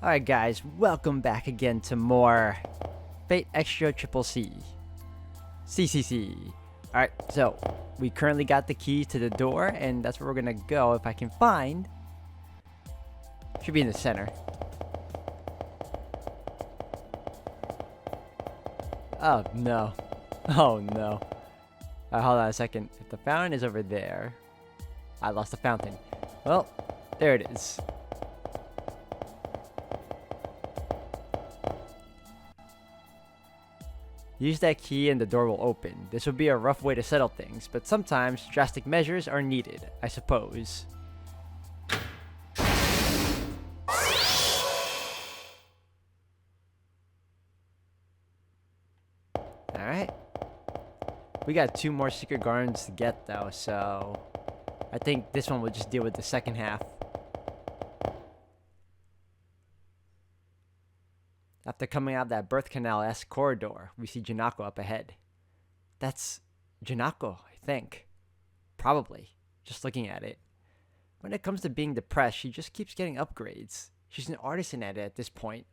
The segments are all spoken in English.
Alright guys, welcome back again to more Fate Extra Triple C. CCC. Alright, so we currently got the key to the door and that's where we're gonna go if I can find. Should be in the center. Oh no. Oh no. Hold on a second. If the fountain is over there. I lost the fountain. Well, there it is. Use that key and the door will open. This would be a rough way to settle things, but sometimes drastic measures are needed, I suppose. Alright. We got 2 more secret gardens to get though, so I think this one will just deal with the second half. After coming out of that birth canal-esque corridor, we see Jinako up ahead. That's Jinako, I think. Probably, just looking at it. When it comes to being depressed, she just keeps getting upgrades. She's an artisan at it at this point.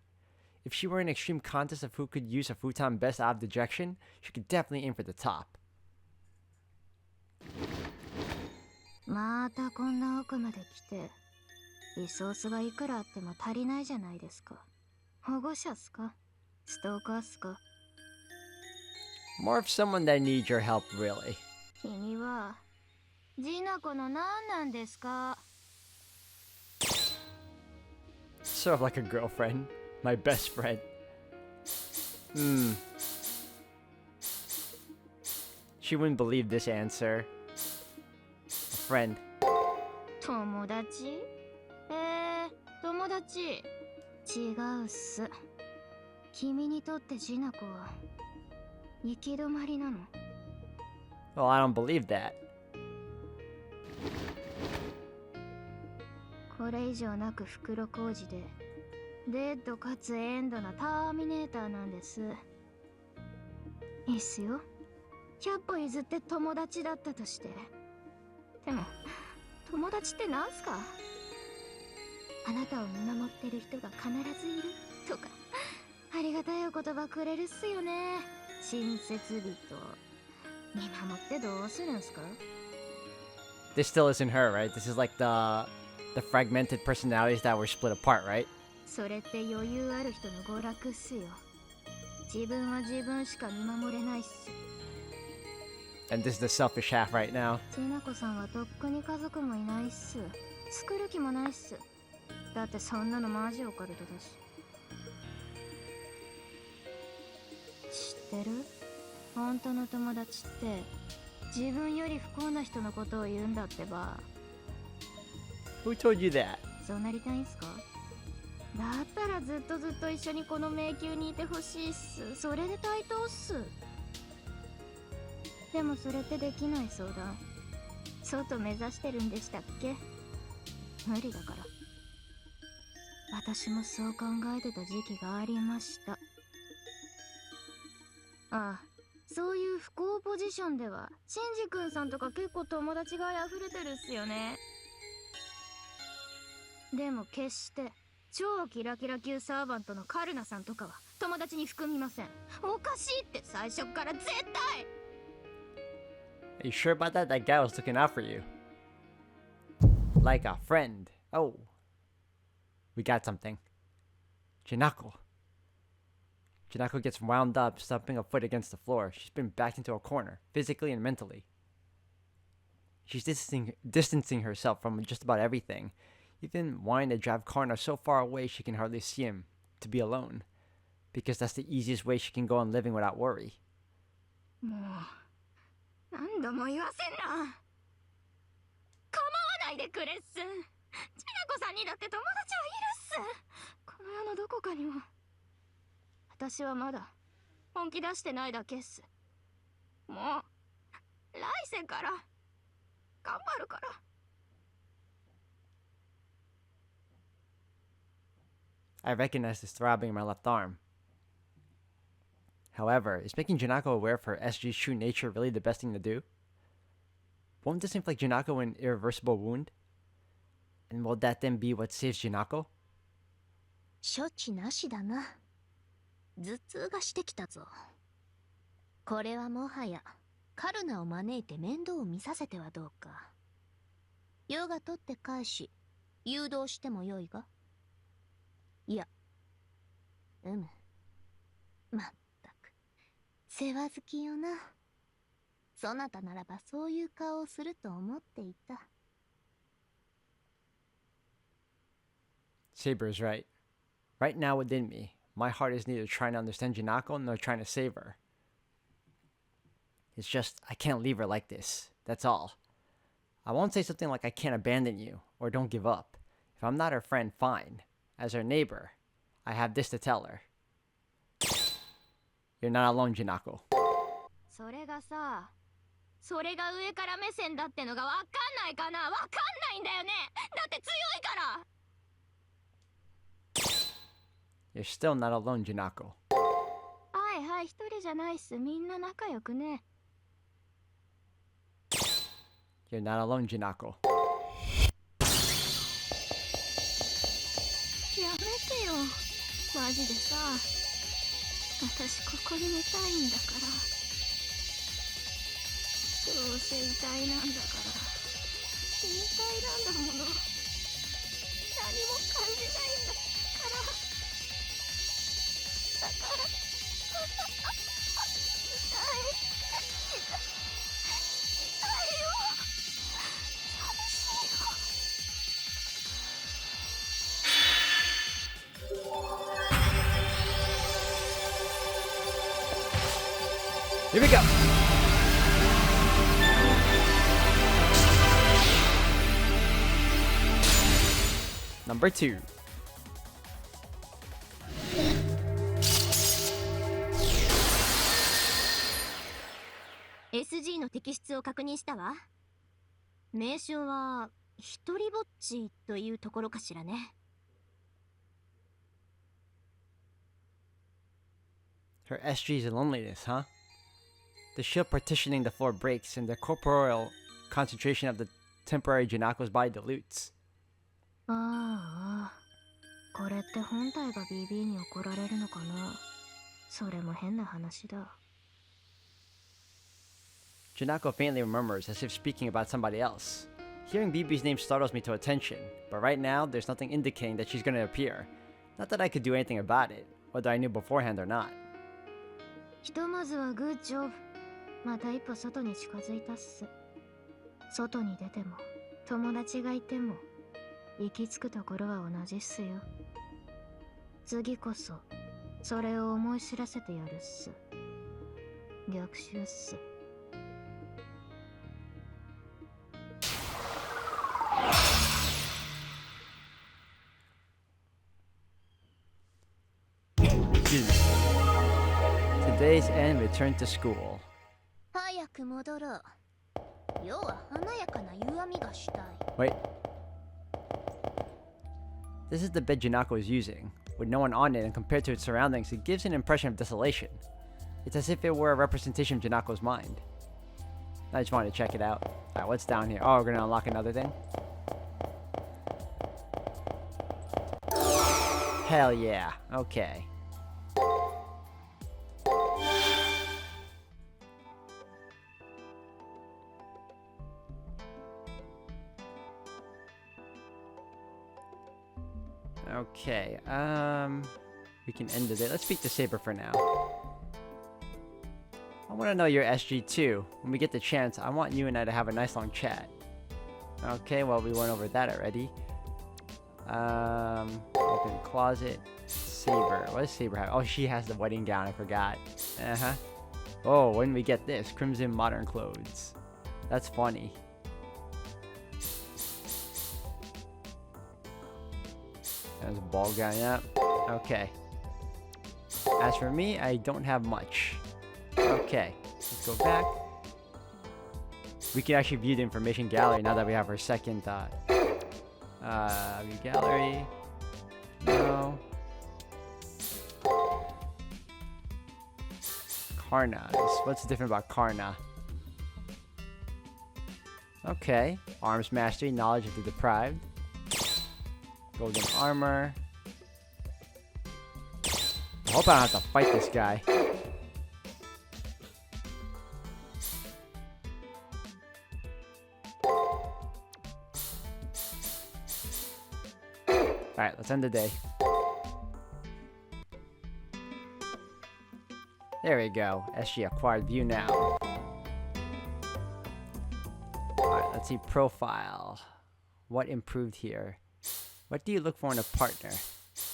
If she were in an extreme contest of who could use a futon best out of dejection, she could definitely aim for the top. またこんな奥まで来て、リソースがいくらあっても足りないじゃないですか。保護者っすか？ストーカーっすか？ More of someone that needs your help, really. 君はジナコの何なんですか？ Sort of like a girlfriend. My best friend. She wouldn't believe this answer. A friend. 友達？友達。違うっす。君にとってジナコは行き止まりなの？ Well, I don't believe that. これ以上なく袋小路でデッドかつエンドなターミネーターなんです。いいっすよ。100歩譲って友達だったとして。でも友達ってなんすか？あなたを見守ってる人が必ずいるとか、ありがたいお言葉くれるっすよね。親切人見守ってどうするんすか？ This still isn't her, right? This is like the fragmented personalities that were split apart, right? それって余裕ある人の娯楽っすよ。自分は自分しか見守れないっす。 And this is the selfish half right now. ジナコさんはとっくに家族もいないっす。作る気もないっす。だってそんなのマジオカルトだし。知ってる？本当の友達って自分より不幸な人のことを言うんだってば。 Who told you that? そうなりたいんすか？だったらずっと一緒にこの迷宮にいてほしいっす。それで対等っす。でもそれってできない相談。外目指してるんでしたっけ？無理だから。私もそう考えてた時期がありました。ああ、そういう不幸ポジションではシンジ君さんとか結構友達が溢れてるっすよね。でも決して超キラキラ級サーバントのカルナさんとかは友達に含みません。おかしいって最初から絶対。 Are you sure about that? That guy was looking out for you. Like a friend. Oh. We got something. Jinako. Jinako gets wound up, stomping a foot against the floor. She's been backed into a corner, physically and mentally. She's distancing herself from just about everything, even wanting to drive Karna so far away she can hardly see him, to be alone, because that's the easiest way she can go on living without worry. もう何度も言わせんな。構わないでくれっす。ジナコさんにだって友達はいるっす。この世のどこかには。私はまだ本気出してないだけっす。もう来世から頑張るから。I recognize this throbbing in my left arm. However, is making Jinako aware of her SG's true nature really the best thing to do? Won't this inflict Jinako an irreversible wound? And will that then be what saves Jinako? 処置なしだな。頭痛がしてきたぞ。これはもはやカルナを招いて面倒を見させてはどうか。余が取って返し誘導してもよいが。いや、まったく世話好きよな。そなたならばそういう顔をすると思っていた。 Saber is right. Right now within me, my heart is neither trying to understand Jinako nor trying to save her. It's just, I can't leave her like this. That's all. I won't say something like I can't abandon you or don't give up. If I'm not her friend, fine. As her neighbor, I have this to tell her. You're not alone, Jinako. それがさ、それが上から目線だってのがわかんないかな。わかんないんだよね。だって強いから。 You're still not alone, Jinako. はいはい、一人じゃないっす。みんな仲良くね。 You're not alone, Jinako. やめてよ。マジでさ。私ここにいたいんだから。どうせ遺体なんだから。死に体なんだもの。何も感じないんだから。だから。痛いよ。寂しいよ。 Here we go. Number 2. SG の摘出を確認したわ。名称は一人ぼっちというところかしらね。 Her SG's loneliness, huh? The shield partitioning the floor breaks, and the corporeal concentration of the temporary Jinako's body dilutes. ああ、これって本体が BB に怒られるのかな。それも変な話だ。 Jinako faintly murmurs as if speaking about somebody else. Hearing BB's name startles me to attention, but right now there's nothing indicating that she's gonna appear. Not that I could do anything about it, whether I knew beforehand or not. ひとまずはグッジョブ。また一歩外に近づいたっす。外に出ても友達がいても行き着くところは同じっすよ。次こそそれを思い知らせてやるっす。逆襲っす。 Today's end, return to school. 早く戻ろう。要は華やかな夕みがしたい。 Wait. This is the bed Jinako is using. With no one on it and compared to its surroundings, it gives an impression of desolation. It's as if it were a representation of Jinako's mind. I just wanted to check it out. Alright, what's down here? Oh, we're gonna unlock another thing? Hell yeah. Okay. Okay, we can end it. Let's speak to Saber for now. I want to know your SG2. When we get the chance, I want you and I to have a nice long chat. Okay, well, we went over that already. Open closet. Saber. What does Saber have? Oh, she has the wedding gown. I forgot. Uh-huh. Oh, when we get this. Crimson modern clothes. That's funny. There's a ball gown, yeah. Okay. As for me, I don't have much. Okay, let's go back. We can actually view the information gallery now that we have our second view gallery. No. Karnas. What's different about Karna? Okay. Arms mastery, knowledge of the deprived. Golden armor. I hope I don't have to fight this guy. Alright, let's end the day. There we go. SG acquired view now. Alright, let's see profile. What improved here? What do you look for in a partner?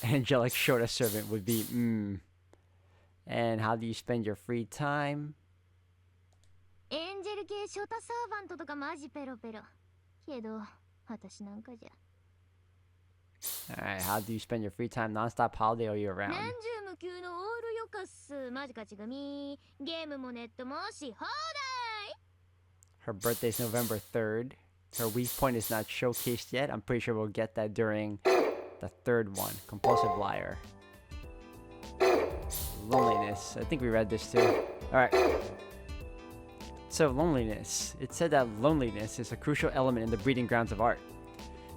Angelic shorter servant would be And how do you spend your free time? エンジェル系ショタサーバントとかマジペロペロ。けど、私なんかじゃ。Alright, how do you spend your free time? Non-stop holiday all year round. 年中無休のオールヨカス。マジかちがみ。ゲームもネットもし放題。 Her birthday's November 3rd. Her weak point is not showcased yet. I'm pretty sure we'll get that during the third one. Compulsive liar. Loneliness. I think we read this too. Alright. So, loneliness. It said that loneliness is a crucial element in the breeding grounds of art.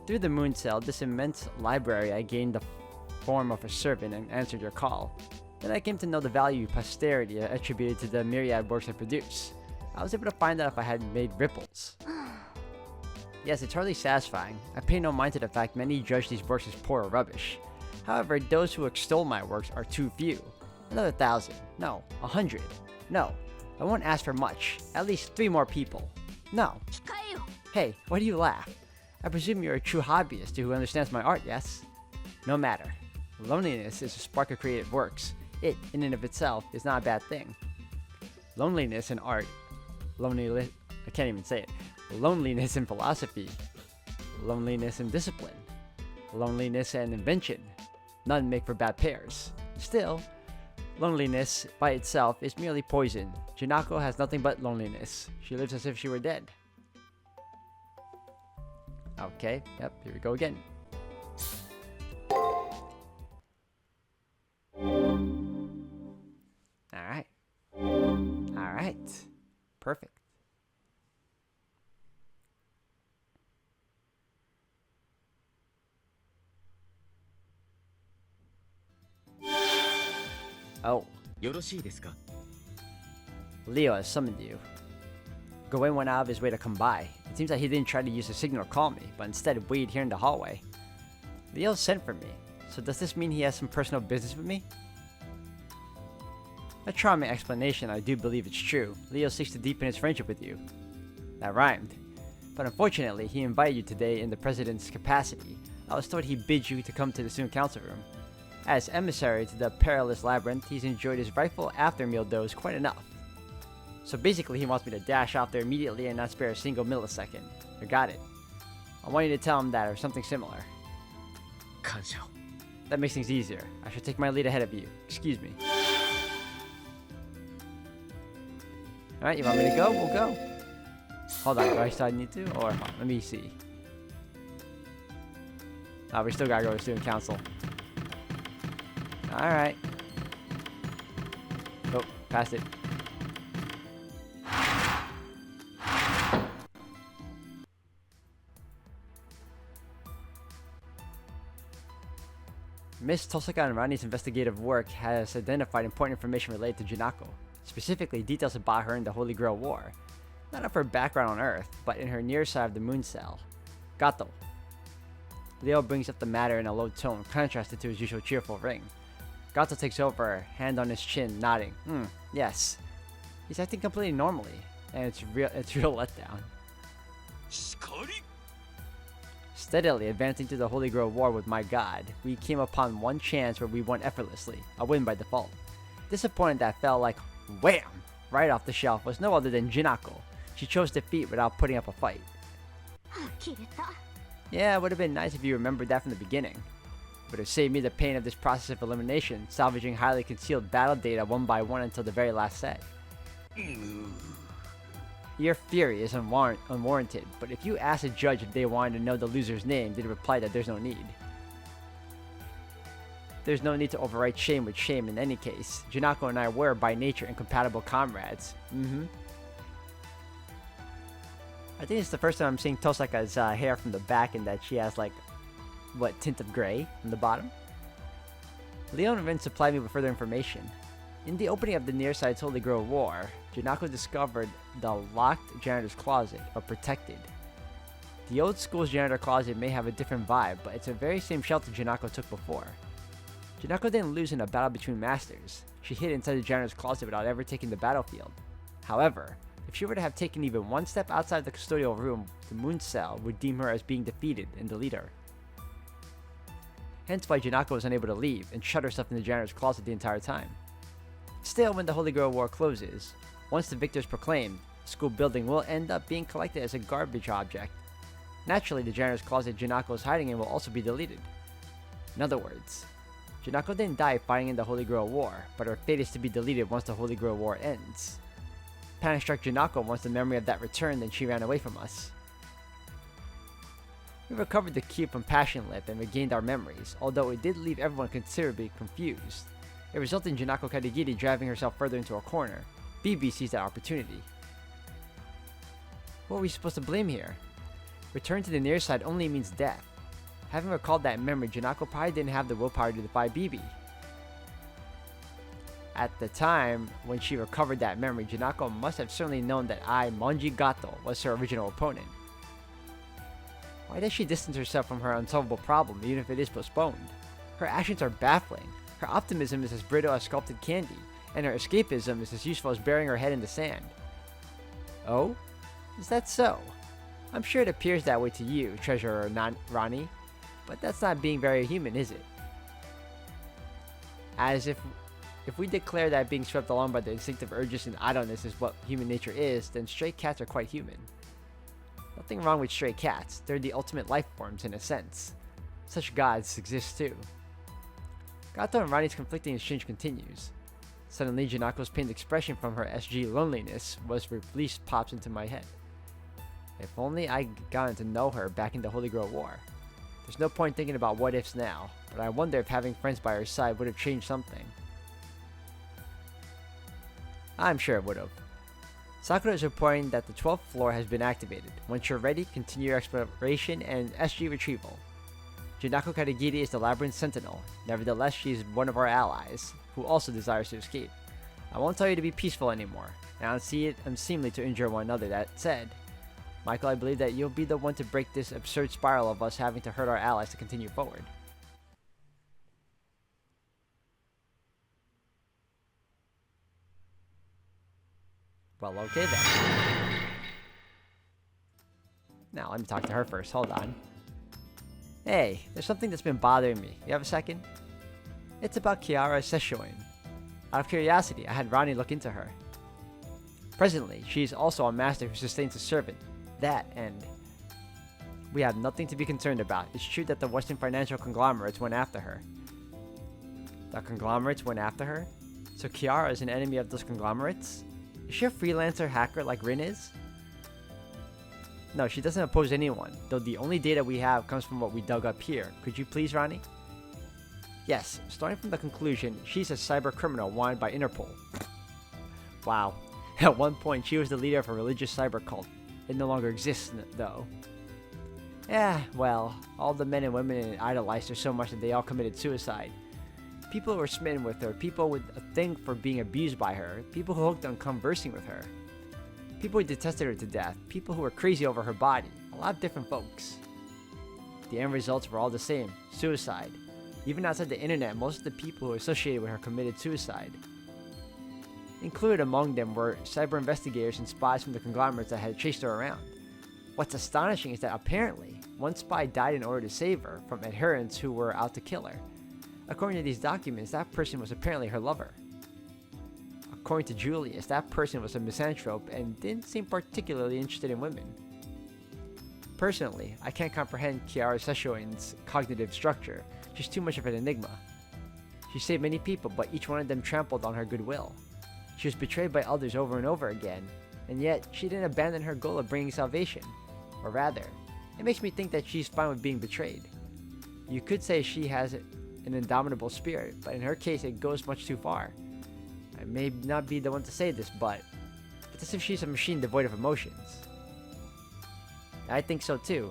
Through the moon cell, this immense library, I gained the form of a servant and answered your call. Then I came to know the value posterity attributed to the myriad works I produce. I was able to find out if I had made ripples. Yes, it's hardly satisfying. I pay no mind to the fact many judge these works as poor or rubbish. However, those who extol my works are too few. Another 1,000. No. 100. No. I won't ask for much. At least 3 more people. No. Hey, why do you laugh? I presume you're a true hobbyist who understands my art, yes? No matter. Loneliness is a spark of creative works. It, in and of itself, is not a bad thing. Loneliness in art. Loneliness... I can't even say it. Loneliness in philosophy. Loneliness in discipline. Loneliness and invention. None make for bad pairs. Still, loneliness by itself is merely poison. Jinako has nothing but loneliness. She lives as if she were dead. Okay, yep, here we go again. Alright. Alright. Perfect. Oh. Leo has summoned you. Gawain went out of his way to come by. It seems that he didn't try to use a signal to call me, but instead waited here in the hallway. Leo sent for me, so does this mean he has some personal business with me? A charming explanation, I do believe it's true. Leo seeks to deepen his friendship with you. That rhymed. But unfortunately, he invited you today in the president's capacity. I was told he bid you to come to the student council room. As emissary to the perilous labyrinth, he's enjoyed his rightful after-meal dose quite enough. So basically, he wants me to dash off there immediately and not spare a single millisecond. I got it. I want you to tell him that or something similar. That makes things easier. I should take my lead ahead of you. Excuse me. Alright, you want me to go? We'll go. Hold on, do I still need to? Or, let me see. Oh, we still gotta go to student council. Alright. Oh, passed it. Miss Tosaka and Rani's investigative work has identified important information related to Jinako, specifically details about her in the Holy Grail War. Not of her background on Earth, but in her near side of the moon cell. Gato. Leo brings up the matter in a low tone, contrasted to his usual cheerful ring. Gato takes over, hand on his chin, nodding. Yes. He's acting completely normally, and it's real letdown. Steadily advancing to the Holy Grail War with my god, we came upon one chance where we won effortlessly, a win by default. Disappointed that fell like wham! Right off the shelf was no other than Jinako. She chose defeat without putting up a fight. Yeah, it would have been nice if you remembered that from the beginning. It would have saved me the pain of this process of elimination, salvaging highly concealed battle data one by one until the very last set. Your fury is unwarranted, but if you asked a judge if they wanted to know the loser's name, they'd reply that there's no need. There's no need to overwrite shame with shame in any case. Jinako and I were, by nature, incompatible comrades. I think it's the first time I'm seeing Tosaka's hair from the back and that she has, like, what, tint of gray from the bottom? Leon then supplied me with further information. In the opening of the Nearside's Holy Grail War, Jinako discovered the locked janitor's closet, or protected. The old school's janitor closet may have a different vibe, but it's the very same shelter Jinako took before. Jinako didn't lose in a battle between masters. She hid inside the janitor's closet without ever taking the battlefield. However, if she were to have taken even one step outside the custodial room, the Moon Cell would deem her as being defeated and delete her. Hence why Jinako was unable to leave and shut herself in the janitor's closet the entire time. Still, when the Holy Grail War closes, once the victor is proclaimed, the school building will end up being collected as a garbage object. Naturally, the janitor's closet Jinako is hiding in will also be deleted. In other words, Jinako didn't die fighting in the Holy Grail War, but her fate is to be deleted once the Holy Grail War ends. Panic struck Jinako once the memory of that returned and she ran away from us. We recovered the cube from Passion Lip and regained our memories, although it did leave everyone considerably confused. It resulted in Jinako Kadagiri driving herself further into a corner. BB seized that opportunity. What were we supposed to blame here? Return to the near side only means death. Having recalled that memory, Jinako probably didn't have the willpower to defy BB. At the time when she recovered that memory, Jinako must have certainly known that I, Monji Gato, was her original opponent. Why does she distance herself from her unsolvable problem, even if it is postponed? Her actions are baffling. Her optimism is as brittle as sculpted candy, and her escapism is as useful as burying her head in the sand. Oh? Is that so? I'm sure it appears that way to you, Treasurer Rani, but that's not being very human, is it? As if we declare that being swept along by the instinctive urges and idleness is what human nature is, then stray cats are quite human. Nothing wrong with stray cats, they're the ultimate life forms in a sense. Such gods exist too. Gato and Rani's conflicting exchange continues. Suddenly, Jinako's pained expression from her SG loneliness was released pops into my head. If only I'd gotten to know her back in the Holy Grail War. There's no point thinking about what ifs now, but I wonder if having friends by her side would have changed something. I'm sure it would have. Sakura is reporting that the 12th floor has been activated. Once you're ready, continue your exploration and SG retrieval. Jinako Kadagiri is the Labyrinth Sentinel. Nevertheless, she is one of our allies, who also desires to escape. I won't tell you to be peaceful anymore, and I don't see it unseemly to injure one another. That said, Michael, I believe that you'll be the one to break this absurd spiral of us having to hurt our allies to continue forward. Well, okay then. Now, let me talk to her first. Hold on. Hey, there's something that's been bothering me. You have a second? It's about Kiara Sesshoin. Out of curiosity, I had Rani look into her. Presently, she is also a master who sustains a servant. That, and we have nothing to be concerned about. It's true that the Western financial conglomerates went after her. The conglomerates went after her? So Kiara is an enemy of those conglomerates? Is she a freelancer hacker like Rin is? No, she doesn't oppose anyone, though the only data we have comes from what we dug up here. Could you please, Rani? Yes, starting from the conclusion, she's a cyber criminal wanted by Interpol. Wow. At one point, she was the leader of a religious cyber cult. It no longer exists, though. Yeah, well, all the men and women idolized her so much that they all committed suicide. People who were smitten with her, people with a thing for being abused by her, people who hooked on conversing with her. People who detested her to death, people who were crazy over her body, a lot of different folks. The end results were all the same, suicide. Even outside the internet, most of the people who associated with her committed suicide. Included among them were cyber investigators and spies from the conglomerates that had chased her around. What's astonishing is that apparently, one spy died in order to save her from adherents who were out to kill her. According to these documents, that person was apparently her lover. According to Julius, that person was a misanthrope and didn't seem particularly interested in women. Personally, I can't comprehend Kiara Sesshoin's cognitive structure. She's too much of an enigma. She saved many people, but each one of them trampled on her goodwill. She was betrayed by others over and over again, and yet she didn't abandon her goal of bringing salvation. Or rather, it makes me think that she's fine with being betrayed. You could say she has an indomitable spirit, but in her case it goes much too far. I may not be the one to say this, but it's as if she's a machine devoid of emotions. I think so too.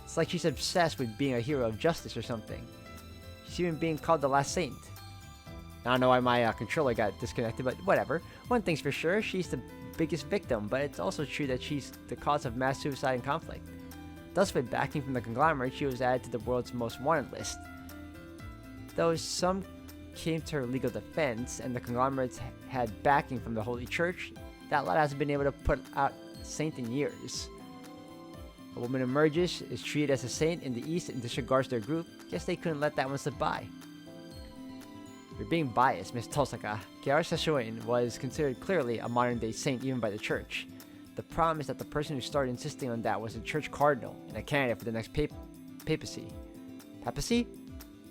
It's like she's obsessed with being a hero of justice or something. She's even being called the last saint. I don't know why my controller got disconnected, but whatever. One thing's for sure, she's the biggest victim, but it's also true that she's the cause of mass suicide and conflict. Thus, with backing from the conglomerate, she was added to the world's most wanted list. Though some came to her legal defense, and the conglomerates had backing from the Holy Church, that lot hasn't been able to put out a saint in years. A woman emerges, is treated as a saint in the East, and disregards their group. Guess they couldn't let that one slip by. You're being biased, Miss Tosaka. Kiara Sashoin was considered clearly a modern-day saint even by the church. The problem is that the person who started insisting on that was a church cardinal and a candidate for the next papacy. Papacy?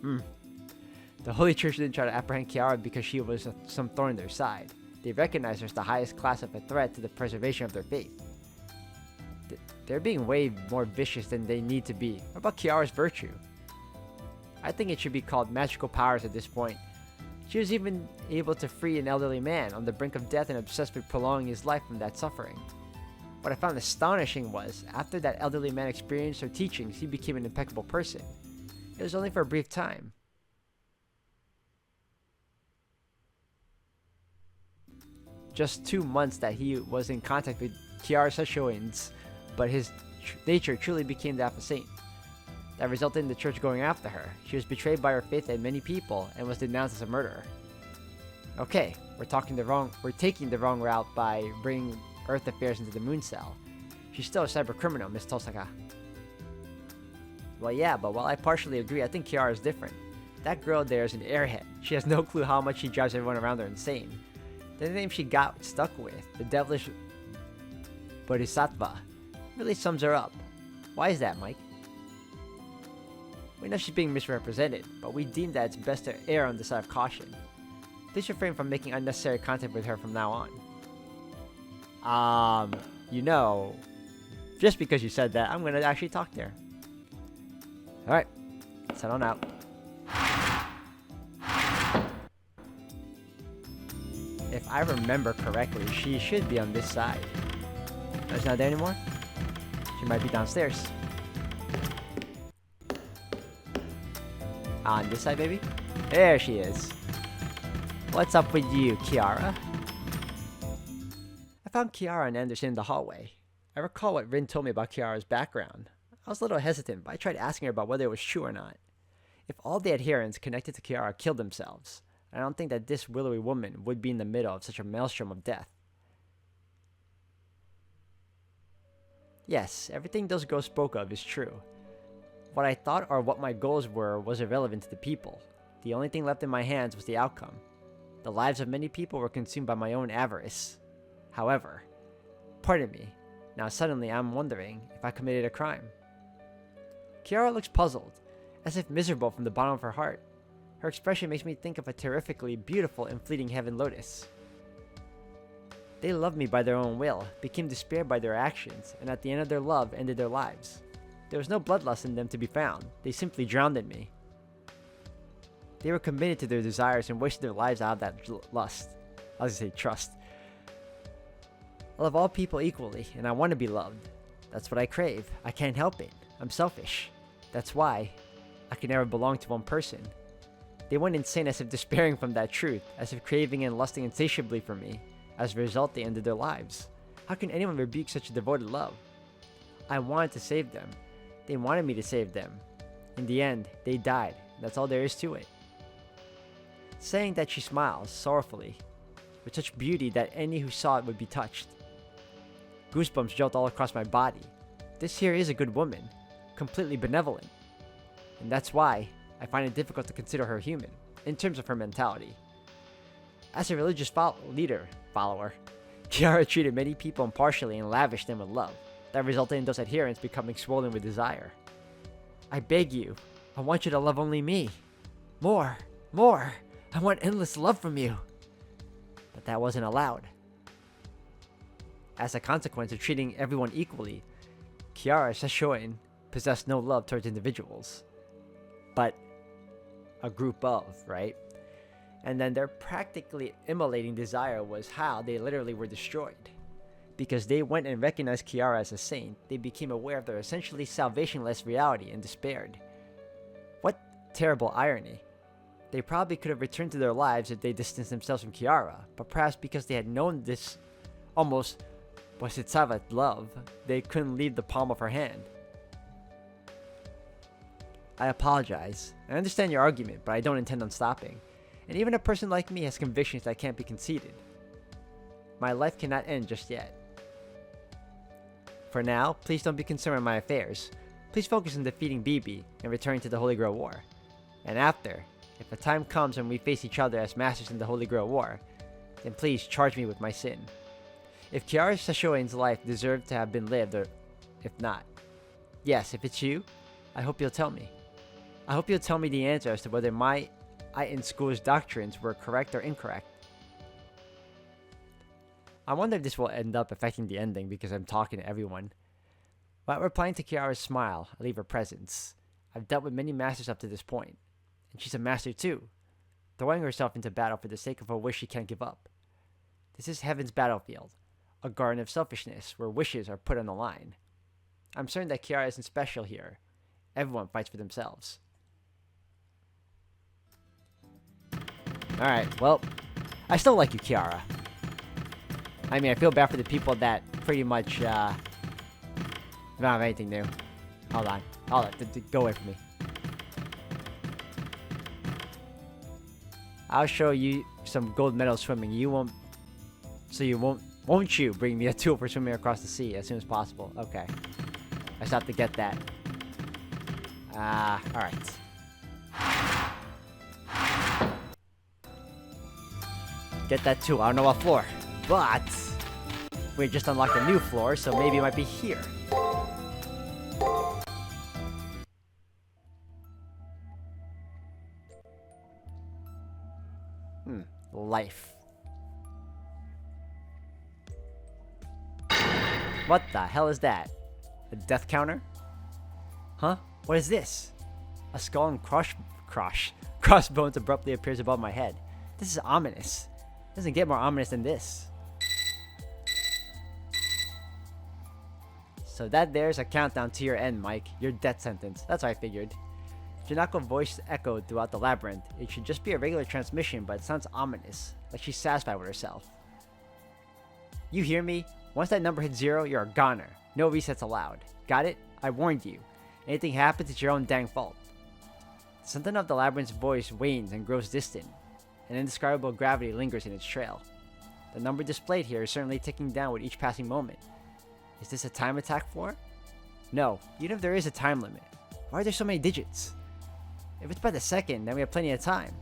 The Holy Church didn't try to apprehend Kiara because she was some thorn in their side. They recognized her as the highest class of a threat to the preservation of their faith. They're being way more vicious than they need to be. What about Kiara's virtue? I think it should be called magical powers at this point. She was even able to free an elderly man on the brink of death and obsessed with prolonging his life from that suffering. What I found astonishing was, after that elderly man experienced her teachings, he became an impeccable person. It was only for a brief time. Just 2 months that he was in contact with Kiara Sashoin's, but his nature truly became that of a saint. That resulted in the church going after her. She was betrayed by her faith and many people, and was denounced as a murderer. Okay, we're taking the wrong route by bringing Earth affairs into the moon cell. She's still a cyber criminal, Miss Tosaka. Well, yeah, but while I partially agree, I think Kiara is different. That girl there is an airhead. She has no clue how much she drives everyone around her insane. The name she got stuck with, the devilish Bodhisattva, really sums her up. Why is that, Mike? We know she's being misrepresented, but we deem that it's best to err on the side of caution. Please refrain from making unnecessary contact with her from now on. You know, just because you said that, I'm gonna actually talk to her. Alright, let's head on out. If I remember correctly, she should be on this side. No, she's not there anymore? She might be downstairs. On this side, baby? There she is. What's up with you, Kiara? I found Kiara and Anderson in the hallway. I recall what Rin told me about Kiara's background. I was a little hesitant, but I tried asking her about whether it was true or not. If all the adherents connected to Kiara killed themselves, I don't think that this willowy woman would be in the middle of such a maelstrom of death. Yes, everything those girls spoke of is true. What I thought or what my goals were was irrelevant to the people. The only thing left in my hands was the outcome. The lives of many people were consumed by my own avarice. However, pardon me, now suddenly I'm wondering if I committed a crime. Kiara looks puzzled, as if miserable from the bottom of her heart. Her expression makes me think of a terrifically beautiful and fleeting heaven lotus. They loved me by their own will, became despaired by their actions, and at the end of their love ended their lives. There was no bloodlust in them to be found. They simply drowned in me. They were committed to their desires and wasted their lives out of that lust. I was gonna say trust. I love all people equally, and I want to be loved. That's what I crave. I can't help it. I'm selfish. That's why I can never belong to one person. They went insane as if despairing from that truth, as if craving and lusting insatiably for me. As a result, they ended their lives. How can anyone rebuke such a devoted love? I wanted to save them. They wanted me to save them. In the end, they died. That's all there is to it. Saying that, she smiles, sorrowfully, with such beauty that any who saw it would be touched. Goosebumps jolt all across my body. This here is a good woman, completely benevolent. And that's why I find it difficult to consider her human, in terms of her mentality. As a religious follower, Kiara treated many people impartially and lavished them with love. That resulted in those adherents becoming swollen with desire. I beg you, I want you to love only me. More. I want endless love from you. But that wasn't allowed. As a consequence of treating everyone equally, Kiara Sashoin possessed no love towards individuals, but a group of, right? And then their practically immolating desire was how they literally were destroyed. Because they went and recognized Kiara as a saint, they became aware of their essentially salvationless reality and despaired. What terrible irony. They probably could have returned to their lives if they distanced themselves from Kiara, but perhaps because they had known this almost Wasitsawa love, they couldn't leave the palm of her hand. I apologize. I understand your argument, but I don't intend on stopping. And even a person like me has convictions that can't be conceded. My life cannot end just yet. For now, please don't be concerned with my affairs. Please focus on defeating BB and returning to the Holy Grail War. And after, if a time comes when we face each other as masters in the Holy Grail War, then please charge me with my sin. If Kiara Sashoin's life deserved to have been lived, or if not. Yes, if it's you, I hope you'll tell me. I hope you'll tell me the answer as to whether my in school's doctrines were correct or incorrect. I wonder if this will end up affecting the ending because I'm talking to everyone. While replying to Kiara's smile, I leave her presence. I've dealt with many masters up to this point, and she's a master too, throwing herself into battle for the sake of a wish she can't give up. This is heaven's battlefield, a garden of selfishness where wishes are put on the line. I'm certain that Kiara isn't special here. Everyone fights for themselves. Alright, well, I still like you, Kiara. I mean, I feel bad for the people that pretty much, don't have anything new. Hold on. Go away from me. I'll show you some gold medal swimming. Won't you bring me a tool for swimming across the sea as soon as possible? Okay. I still have to get that. Alright. Get that tool. I don't know what floor. But we just unlocked a new floor, so maybe it might be here. Life. What the hell is that? A death counter? Huh? What is this? A skull and crossbones abruptly appears above my head. This is ominous. It doesn't get more ominous than this. So that there's a countdown to your end, Mike. Your death sentence. That's what I figured. Jinako's voice echoed throughout the labyrinth. It should just be a regular transmission, but it sounds ominous. Like she's satisfied with herself. You hear me? Once that number hits 0, you're a goner. No resets allowed. Got it? I warned you. Anything happens, it's your own dang fault. Something of the labyrinth's voice wanes and grows distant. An indescribable gravity lingers in its trail. The number displayed here is certainly ticking down with each passing moment. Is this a time attack floor? No, even if there is a time limit. Why are there so many digits? If it's by the second, then we have plenty of time.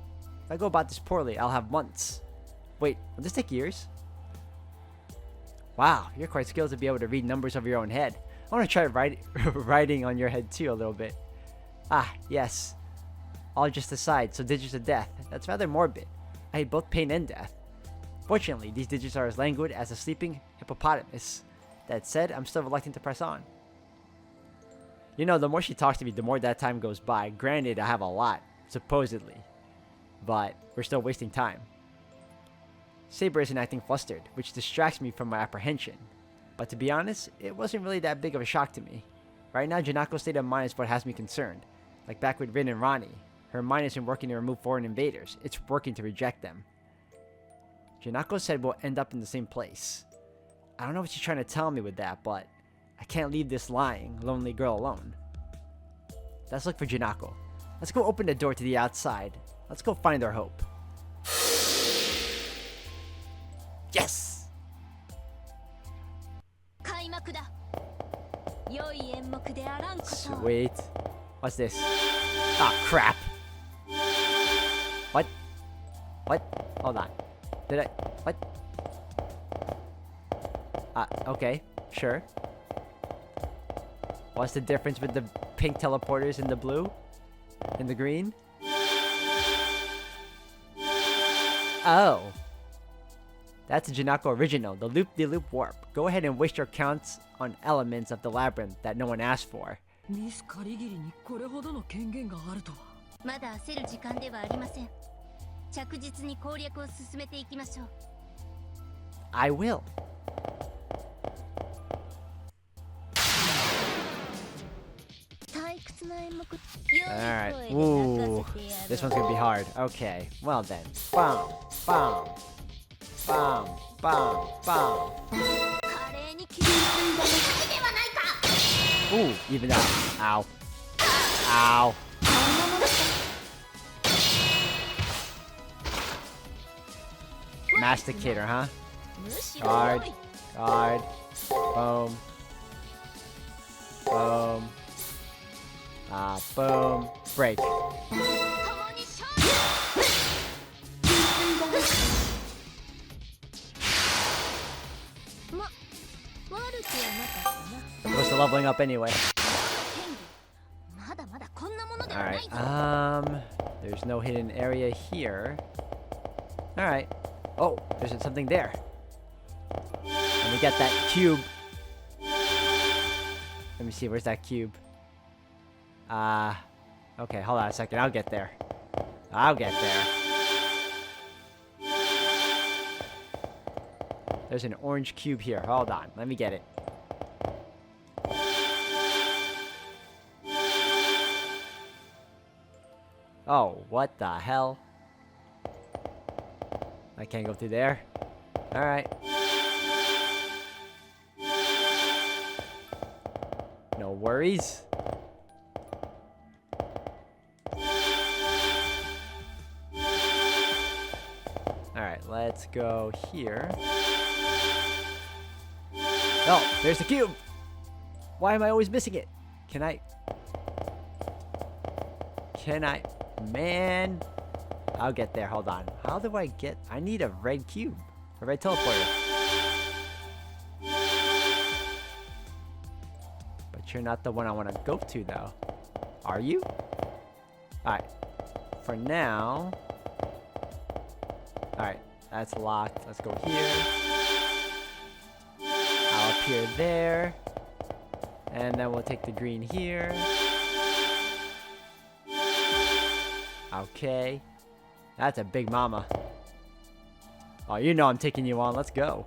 If I go about this poorly, I'll have months. Wait, will this take years? Wow, you're quite skilled to be able to read numbers over your own head. I want to try writing on your head too a little bit. Ah, yes. All just aside, so digits of death. That's rather morbid. I hate both pain and death. Fortunately, these digits are as languid as a sleeping hippopotamus. That said, I'm still reluctant to press on. You know, the more she talks to me, the more that time goes by. Granted, I have a lot, supposedly. But we're still wasting time. Saber isn't acting flustered, which distracts me from my apprehension. But to be honest, it wasn't really that big of a shock to me. Right now, Jinako's state of mind is what has me concerned. Like back with Rin and Ronnie. Her mind isn't working to remove foreign invaders. It's working to reject them. Jinako said we'll end up in the same place. I don't know what she's trying to tell me with that, but I can't leave this lying, lonely girl alone. Let's look for Jinako. Let's go open the door to the outside. Let's go find our hope. Yes! Sweet. What's this? Ah, crap. What? What? Hold on. Did I? What? Okay. Sure. What's the difference with the pink teleporters and the blue? And the green? Oh. That's a Jinako original, the loop-de-loop warp. Go ahead and waste your counts on elements of the labyrinth that no one asked for. I will. Alright. Ooh. This one's gonna be hard. Okay. Well then. Bam. Bam. Bam. Bam. Bam. Ooh. Even out. Ow. Ow. Masticator, huh? Guard. Guard. Boom. Boom. Boom. Break. What's the leveling up anyway? Alright, there's no hidden area here. Alright. Oh, there's something there. Let me get that cube. Let me see, where's that cube? Okay, hold on a second, I'll get there. I'll get there. There's an orange cube here, hold on, let me get it. Oh, what the hell? I can't go through there. Alright. No worries. Alright, let's go here. Oh, there's the cube! Why am I always missing it? Can I? Man. I'll get there, hold on. How do I get? I need a red cube. A red teleporter. But you're not the one I want to go to, though. Are you? Alright. For now. Alright, that's locked. Let's go here. I'll appear there. And then we'll take the green here. Okay. That's a big mama. Oh, you know I'm taking you on. Let's go.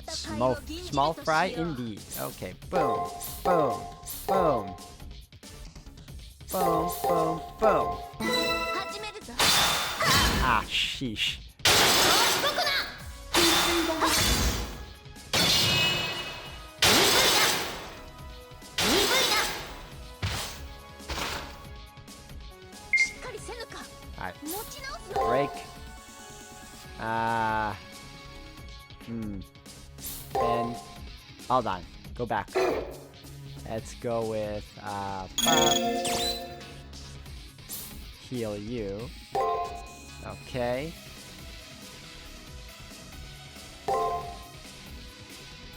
Small fry indeed. Okay, boom, boom, boom. Boom, boom, boom. Ah, sheesh. Alright. Break. Then, hold on. Go back. Let's go with, heal you. Okay.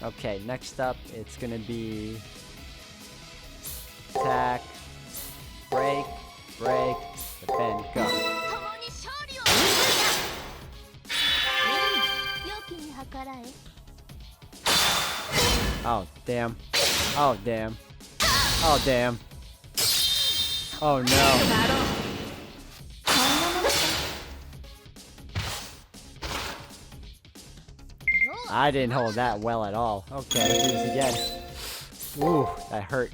Okay, next up, it's gonna be attack, break, break, defend, go. Oh, damn. Oh, damn. Oh, damn. Oh, no. I didn't hold that well at all. Okay, let's do this again. Ooh, that hurt.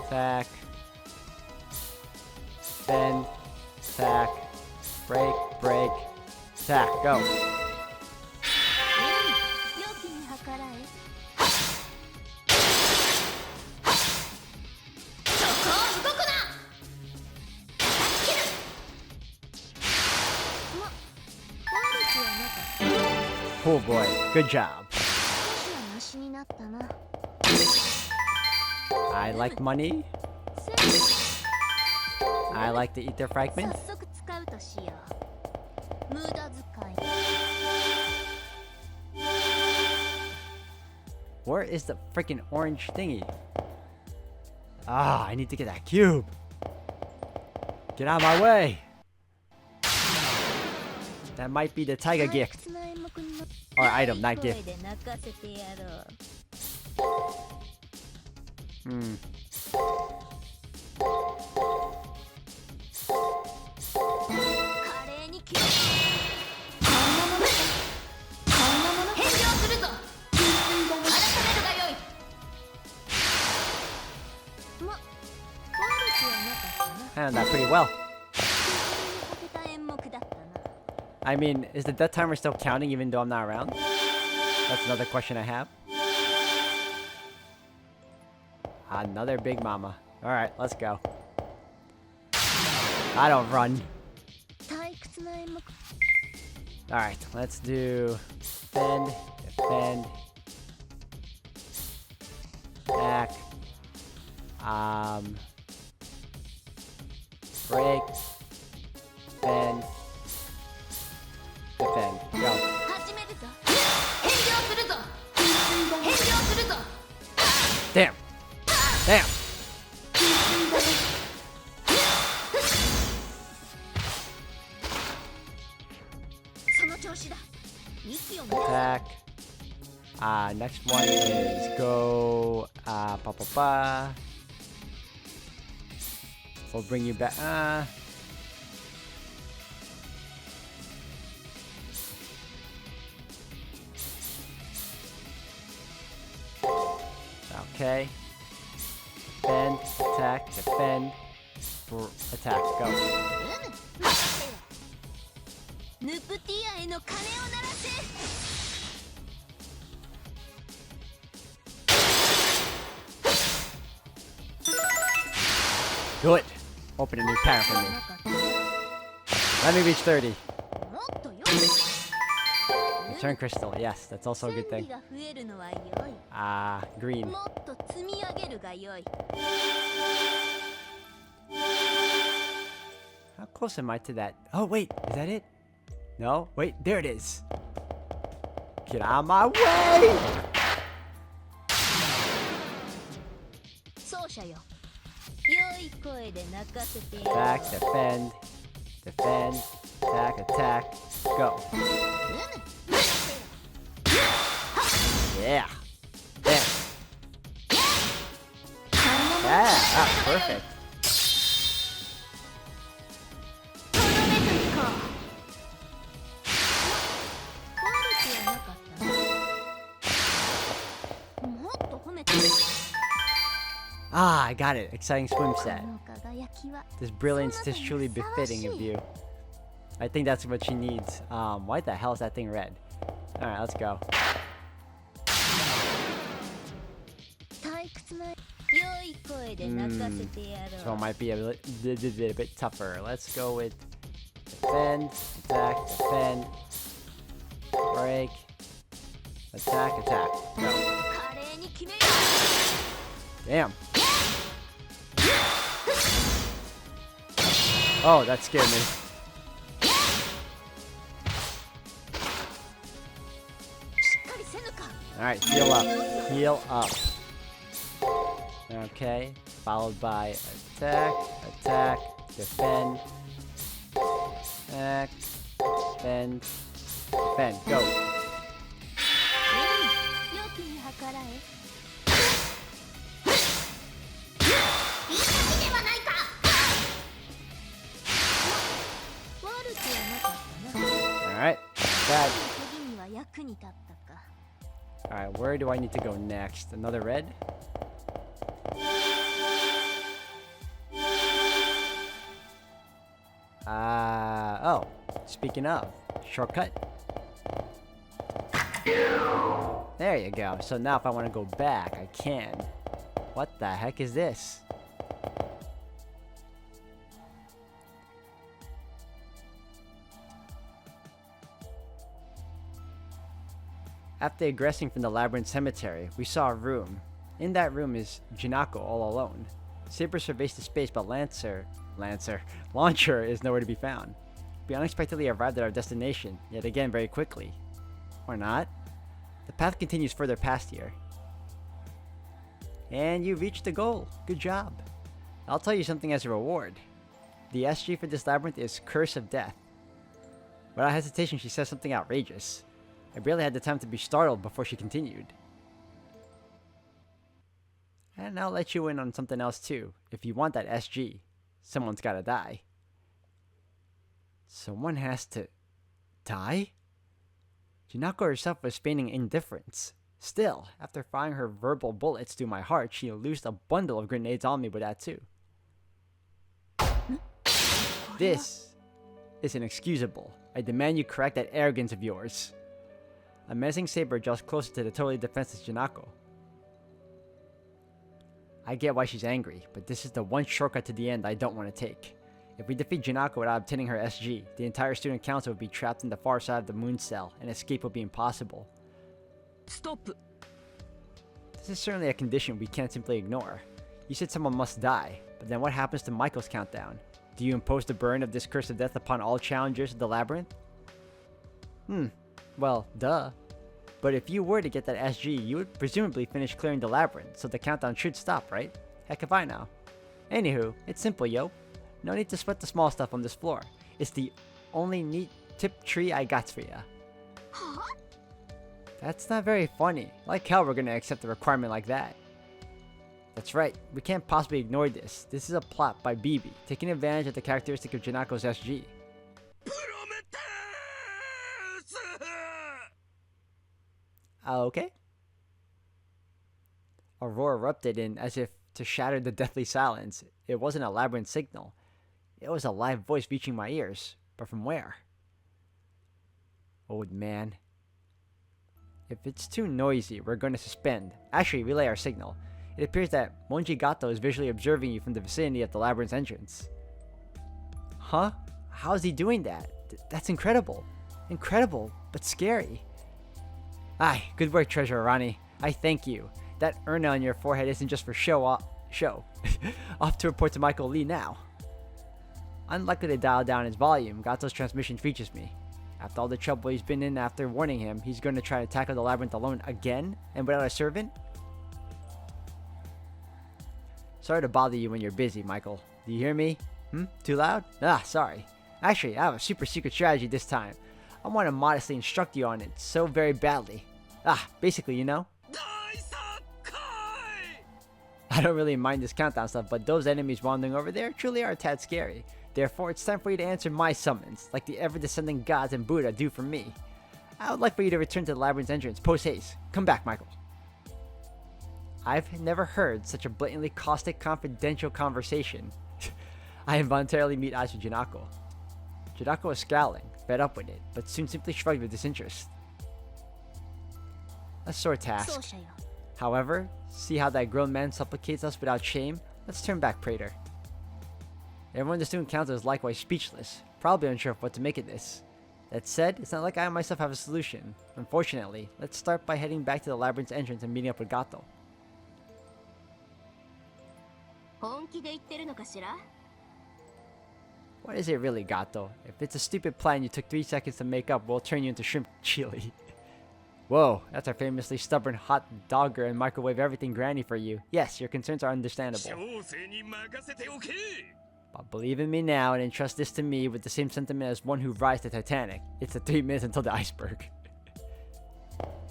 Attack. Bend. Attack. Break, break. Attack, go. Oh boy, good job. I like money. I like to eat their fragments. Where is the freaking orange thingy? Ah, I need to get that cube. Get out of my way. That might be the tiger gift. Or item, not gift. timed that pretty well. I mean, is the death timer still counting even though I'm not around? That's another question I have. Another big mama. Alright, let's go. I don't run. Alright, let's do defend, defend, attack, break, defend, defend, go. Damn! Damn! Attack. Next one is go, We'll bring you back, okay. Defend, attack, defend, attack, go. Good. Open a new panel for me. Let me reach 30. Return crystal. Yes, that's also a good thing. Green. How close am I to that? Oh, wait. Is that it? No? Wait, there it is. Get out of my way! Attack, defend, defend, attack, attack, go. Yeah. Damn. Yeah, that's perfect. I got it. Exciting swim set. This brilliance is truly befitting of you. I think that's what she needs. Why the hell is that thing red? Alright, let's go. So it might be a bit tougher. Let's go with defend, attack, defend, break, attack, attack. Go. Damn. Oh, that scared me. Alright, heal up. Heal up. Okay, followed by attack, attack, defend, attack, defend, defend. Go. Alright, that. Alright, where do I need to go next? Another red? Oh, speaking of, shortcut. There you go. So now if I want to go back, I can. What the heck is this? After egressing from the Labyrinth Cemetery, we saw a room. In that room is Jinako all alone. Saber surveys the space, but Launcher is nowhere to be found. We unexpectedly arrived at our destination, yet again very quickly. Or not. The path continues further past here. And you reached the goal. Good job. I'll tell you something as a reward. The SG for this labyrinth is Curse of Death. Without hesitation, she says something outrageous. I barely had the time to be startled before she continued. And I'll let you in on something else too. If you want that SG, someone's gotta die. Someone has to die? Jinako herself was feigning indifference. Still, after firing her verbal bullets through my heart, she loosed a bundle of grenades on me with that too. This is inexcusable. I demand you correct that arrogance of yours. A menacing saber draws closer to the totally defenseless Jinako. I get why she's angry, but this is the one shortcut to the end I don't want to take. If we defeat Jinako without obtaining her SG, the entire student council would be trapped in the far side of the moon cell, and escape would be impossible. Stop! This is certainly a condition we can't simply ignore. You said someone must die, but then what happens to Michael's countdown? Do you impose the burden of this curse of death upon all challengers of the labyrinth? Well, duh. But if you were to get that SG, you would presumably finish clearing the labyrinth, so the countdown should stop, right? Heck if I know. Anywho, it's simple, yo. No need to sweat the small stuff on this floor. It's the only neat tip tree I got for ya. Huh? That's not very funny. Like hell we're gonna accept a requirement like that. That's right, we can't possibly ignore this. This is a plot by BB, taking advantage of the characteristic of Jinako's SG. Okay. A roar erupted in as if to shatter the deathly silence. It wasn't a labyrinth signal. It was a live voice reaching my ears. But from where? Old man. If it's too noisy, we're going to suspend. Actually, relay our signal. It appears that Monji Gato is visually observing you from the vicinity of the labyrinth's entrance. Huh? How is he doing that? That's incredible. Incredible, but scary. Aye, good work, Treasure Arani. I thank you. That urna on your forehead isn't just for show. Off to report to Michael Lee now. Unlikely to dial down his volume, Gato's transmission reaches me. After all the trouble he's been in after warning him, he's going to try to tackle the labyrinth alone again, and without a servant? Sorry to bother you when you're busy, Michael. Do you hear me? Too loud? Ah, sorry. Actually, I have a super secret strategy this time. I want to modestly instruct you on it so very badly. Basically, you know? I don't really mind this countdown stuff, but those enemies wandering over there truly are a tad scary. Therefore, it's time for you to answer my summons, like the ever-descending gods and Buddha do for me. I would like for you to return to the labyrinth's entrance post-haste. Come back, Michael. I've never heard such a blatantly caustic confidential conversation. I involuntarily meet eyes with Jinako. Jinako is scowling, fed up with it, but soon simply shrugged with disinterest. A sore task. However, see how that grown man supplicates us without shame? Let's turn back, Praetor. Everyone in the student council is likewise speechless, probably unsure of what to make of this. That said, it's not like I myself have a solution. Unfortunately, let's start by heading back to the labyrinth's entrance and meeting up with Gato. What is it really, Gato? If it's a stupid plan you took 3 seconds to make up, we'll turn you into shrimp chili. Whoa, that's our famously stubborn hot dogger and microwave everything granny for you. Yes, your concerns are understandable. But believe in me now and entrust this to me with the same sentiment as one who rides the Titanic. It's the 3 minutes until the iceberg.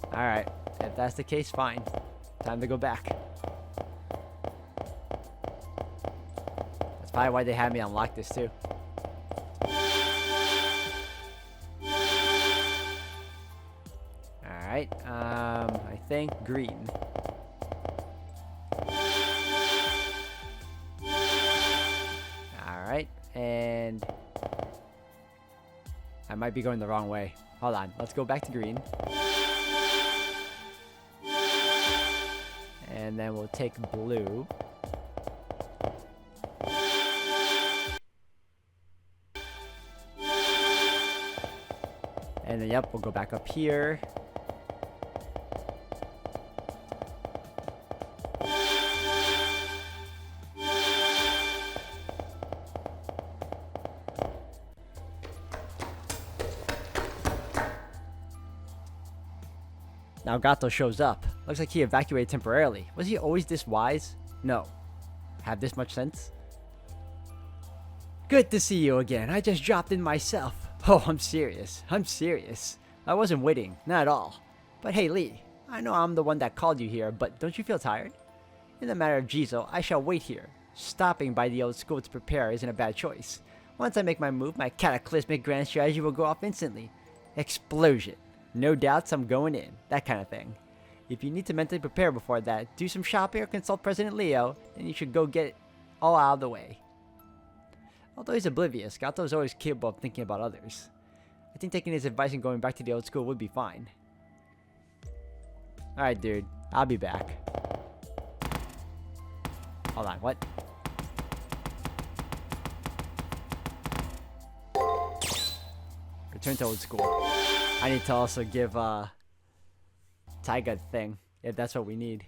Alright, if that's the case, fine. Time to go back. That's probably why they had me unlock this too. Alright, I think green. Alright, and I might be going the wrong way. Hold on, let's go back to green. And then we'll take blue. And then, yep, we'll go back up here. Now Gato shows up. Looks like he evacuated temporarily. Was he always this wise? No. Have this much sense? Good to see you again. I just dropped in myself. Oh, I'm serious. I'm serious. I wasn't waiting. Not at all. But hey, Lee. I know I'm the one that called you here, but don't you feel tired? In the matter of Jizo, I shall wait here. Stopping by the old school to prepare isn't a bad choice. Once I make my move, my cataclysmic grand strategy will go off instantly. Explosion. No doubts, I'm going in. That kind of thing. If you need to mentally prepare before that, do some shopping or consult President Leo, then you should go get it all out of the way. Although he's oblivious, Gato is always capable of thinking about others. I think taking his advice and going back to the old school would be fine. Alright, dude. I'll be back. Hold on, what? Return to old school. I need to also give Taiga a thing, if that's what we need.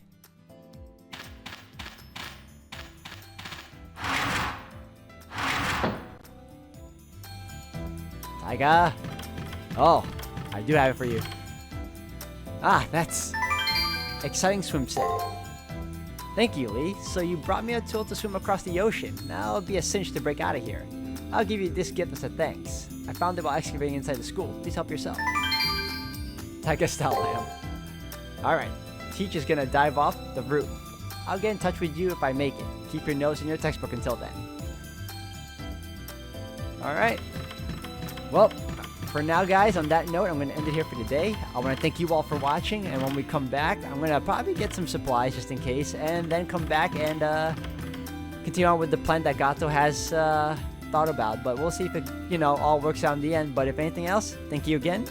Taiga! Oh, I do have it for you. Ah, that's exciting swim set. Thank you, Lee. So you brought me a tool to swim across the ocean. Now it'll be a cinch to break out of here. I'll give you this gift as a thanks. I found it while excavating inside the school. Please help yourself. Taiga style lamp. Alright, teacher's gonna dive off the roof. I'll get in touch with you if I make it. Keep your notes in your textbook until then. Alright. Well, for now, guys, on that note, I'm going to end it here for today. I want to thank you all for watching, and when we come back, I'm going to probably get some supplies just in case, and then come back and continue on with the plan that Gato has thought about. But we'll see if it, all works out in the end. But if anything else, thank you again,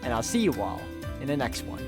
and I'll see you all in the next one.